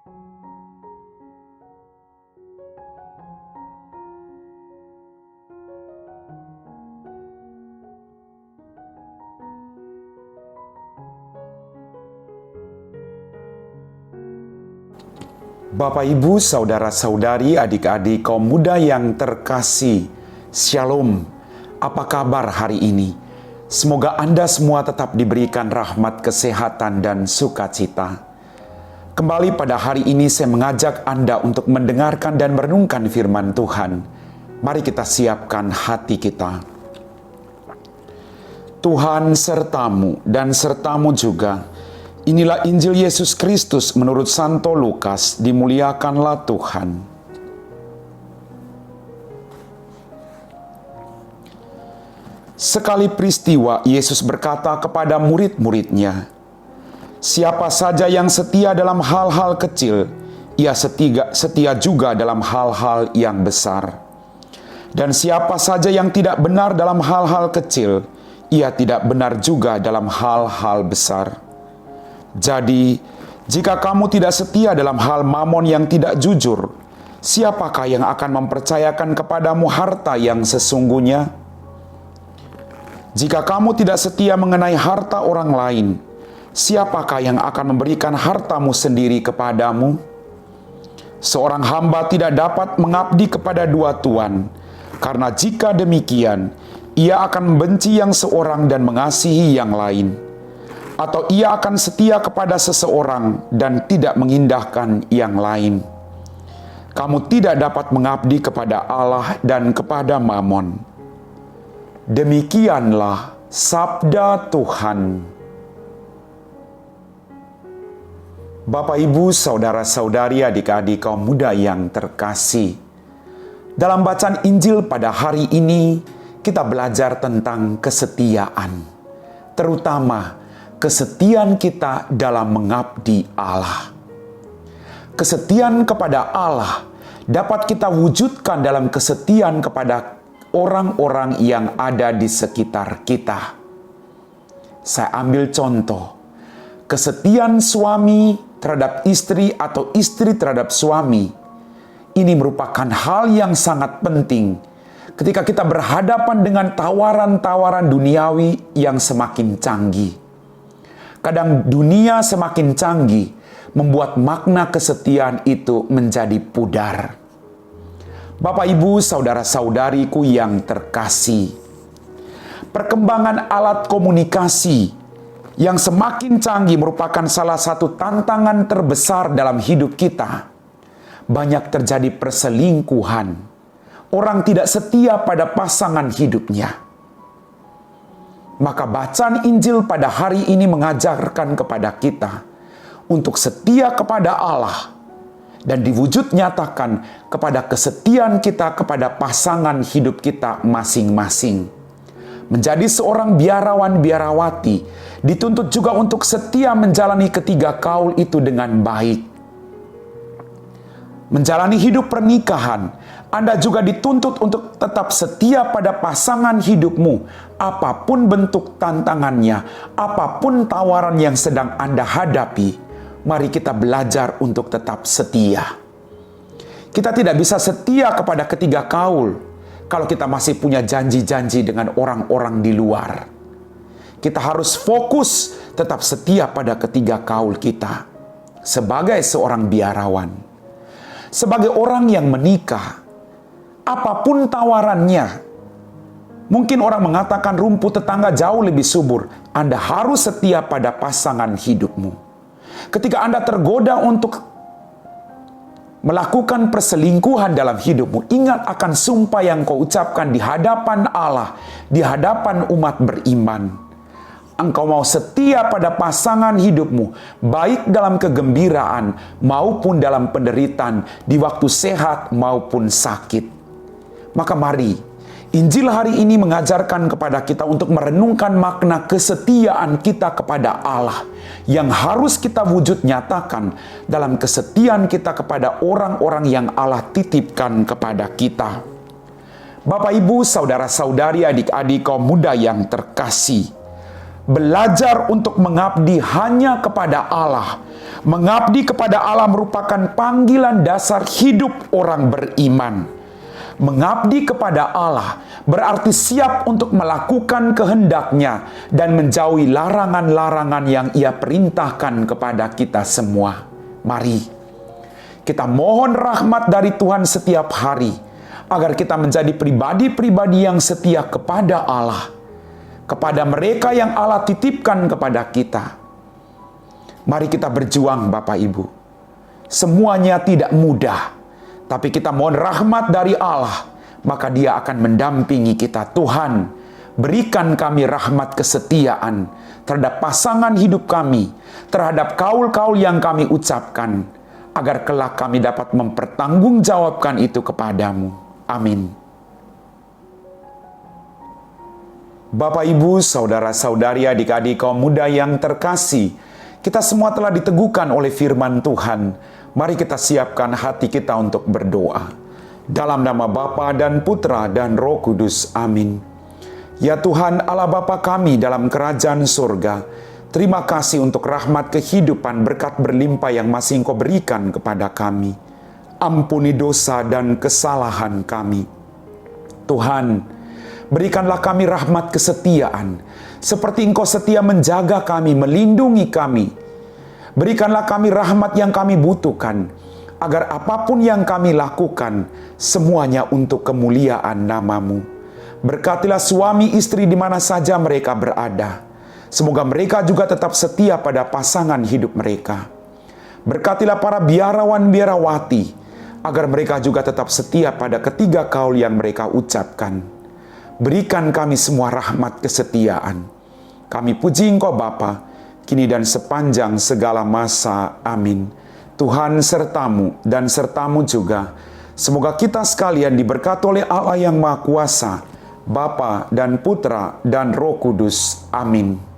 Bapak, Ibu, saudara-saudari, adik-adik kaum muda yang terkasih, Shalom. Apa kabar hari ini? Semoga Anda semua tetap diberikan rahmat kesehatan dan sukacita. Kembali pada hari ini saya mengajak Anda untuk mendengarkan dan merenungkan firman Tuhan. Mari kita siapkan hati kita. Tuhan sertamu dan sertamu juga. Inilah Injil Yesus Kristus menurut Santo Lukas, dimuliakanlah Tuhan. Sekali peristiwa, Yesus berkata kepada murid-muridnya, "Siapa saja yang setia dalam hal-hal kecil, ia setia juga dalam hal-hal yang besar. Dan siapa saja yang tidak benar dalam hal-hal kecil, ia tidak benar juga dalam hal-hal besar. Jadi, jika kamu tidak setia dalam hal mamon yang tidak jujur, siapakah yang akan mempercayakan kepadamu harta yang sesungguhnya? Jika kamu tidak setia mengenai harta orang lain, siapakah yang akan memberikan hartamu sendiri kepadamu? Seorang hamba tidak dapat mengabdi kepada dua tuan, karena jika demikian, ia akan membenci yang seorang dan mengasihi yang lain. Atau ia akan setia kepada seseorang dan tidak mengindahkan yang lain. Kamu tidak dapat mengabdi kepada Allah dan kepada Mamon." Demikianlah sabda Tuhan. Bapak, Ibu, saudara-saudari, adik-adik kaum muda yang terkasih, dalam bacaan Injil pada hari ini kita belajar tentang kesetiaan, terutama kesetiaan kita dalam mengabdi Allah. Kesetiaan kepada Allah dapat kita wujudkan dalam kesetiaan kepada orang-orang yang ada di sekitar kita. Saya ambil contoh, kesetiaan suami terhadap istri atau istri terhadap suami. Ini merupakan hal yang sangat penting ketika kita berhadapan dengan tawaran-tawaran duniawi yang semakin canggih. Kadang dunia semakin canggih, membuat makna kesetiaan itu menjadi pudar. Bapak, Ibu, saudara-saudariku yang terkasih, perkembangan alat komunikasi yang semakin canggih merupakan salah satu tantangan terbesar dalam hidup kita. Banyak terjadi perselingkuhan. Orang tidak setia pada pasangan hidupnya. Maka bacaan Injil pada hari ini mengajarkan kepada kita untuk setia kepada Allah dan diwujud nyatakan kepada kesetiaan kita kepada pasangan hidup kita masing-masing. Menjadi seorang biarawan-biarawati dituntut juga untuk setia menjalani ketiga kaul itu dengan baik. Menjalani hidup pernikahan, Anda juga dituntut untuk tetap setia pada pasangan hidupmu, apapun bentuk tantangannya, apapun tawaran yang sedang Anda hadapi. Mari kita belajar untuk tetap setia. Kita tidak bisa setia kepada ketiga kaul kalau kita masih punya janji-janji dengan orang-orang di luar. Kita harus fokus tetap setia pada ketiga kaul kita sebagai seorang biarawan. Sebagai orang yang menikah, apapun tawarannya, mungkin orang mengatakan rumput tetangga jauh lebih subur. Anda harus setia pada pasangan hidupmu. Ketika Anda tergoda untuk melakukan perselingkuhan dalam hidupmu, ingat akan sumpah yang kau ucapkan di hadapan Allah, di hadapan umat beriman. Engkau mau setia pada pasangan hidupmu, baik dalam kegembiraan maupun dalam penderitaan, di waktu sehat maupun sakit. Maka mari, Injil hari ini mengajarkan kepada kita untuk merenungkan makna kesetiaan kita kepada Allah yang harus kita wujud nyatakan dalam kesetiaan kita kepada orang-orang yang Allah titipkan kepada kita. Bapak, Ibu, saudara-saudari, adik-adik kaum muda yang terkasih, belajar untuk mengabdi hanya kepada Allah Mengabdi kepada Allah merupakan panggilan dasar hidup orang beriman. Mengabdi kepada Allah berarti siap untuk melakukan kehendak-Nya dan menjauhi larangan-larangan yang Ia perintahkan kepada kita semua. Mari kita mohon rahmat dari Tuhan setiap hari, agar kita menjadi pribadi-pribadi yang setia kepada Allah, kepada mereka yang Allah titipkan kepada kita. Mari kita berjuang, Bapak Ibu. Semuanya tidak mudah, tapi kita mohon rahmat dari Allah, maka Dia akan mendampingi kita. Tuhan, berikan kami rahmat kesetiaan terhadap pasangan hidup kami, terhadap kaul-kaul yang kami ucapkan, agar kelak kami dapat mempertanggungjawabkan itu kepadamu. Amin. Bapak, Ibu, saudara-saudari, adik-adik kaum muda yang terkasih, kita semua telah diteguhkan oleh firman Tuhan. Mari kita siapkan hati kita untuk berdoa. Dalam nama Bapa dan Putra dan Roh Kudus. Amin. Ya Tuhan Allah Bapa kami dalam kerajaan surga, terima kasih untuk rahmat kehidupan berkat berlimpah yang masih Engkau berikan kepada kami. Ampuni dosa dan kesalahan kami. Tuhan, berikanlah kami rahmat kesetiaan, seperti Engkau setia menjaga kami, melindungi kami. Berikanlah kami rahmat yang kami butuhkan, agar apapun yang kami lakukan, semuanya untuk kemuliaan nama-Mu. Berkatilah suami istri di mana saja mereka berada. Semoga mereka juga tetap setia pada pasangan hidup mereka. Berkatilah para biarawan-biarawati, agar mereka juga tetap setia pada ketiga kaul yang mereka ucapkan. Berikan kami semua rahmat kesetiaan. Kami puji Engkau Bapa, kini dan sepanjang segala masa. Amin. Tuhan sertamu dan sertamu juga. Semoga kita sekalian diberkati oleh Allah yang Maha Kuasa, Bapa dan Putra dan Roh Kudus. Amin.